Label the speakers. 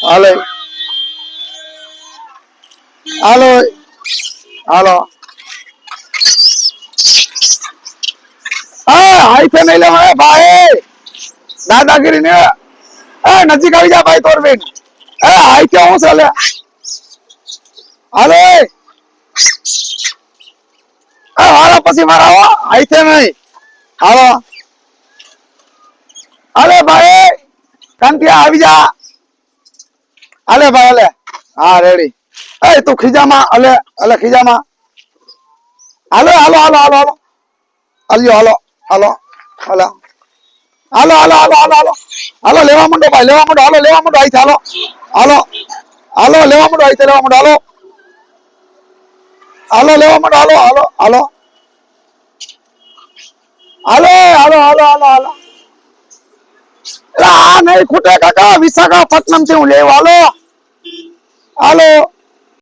Speaker 1: હાલો હાલો હાલો હાઈફે નહીં લે ભાઈ દાદાગીરી ને નજીક આવી જા ભાઈ તોર બેન હાઈફે હું ચાલે હાલો હાલો પછી મારા હાઈફે નહીં હાલો હાલે ભાઈ કાંતિયા આવી જા હાલે ભાઈ હાલે હા રેડી તું ખીજામાં હાલે હાલે ખીજામાં હાલો હાલો હાલો હાલો હાલો હાલ્યો હાલો હાલો હાલો હાલો હાલો હાલો હાલો હાલો હાલો લેવા માંડો ભાઈ લેવા માંડો હાલો લેવા માંડો આઈ હાલો હાલો હાલો લેવા માંડો આઈ લેવા માંડો હાલો હાલો લેવા માંડો હાલો હાલો હાલો હાલો હાલો હાલો હાલો હાલો આ નહીં ખૂટે કાકા વિશાખાપટ્ટનમ થી હું લેવા હાલો હાલો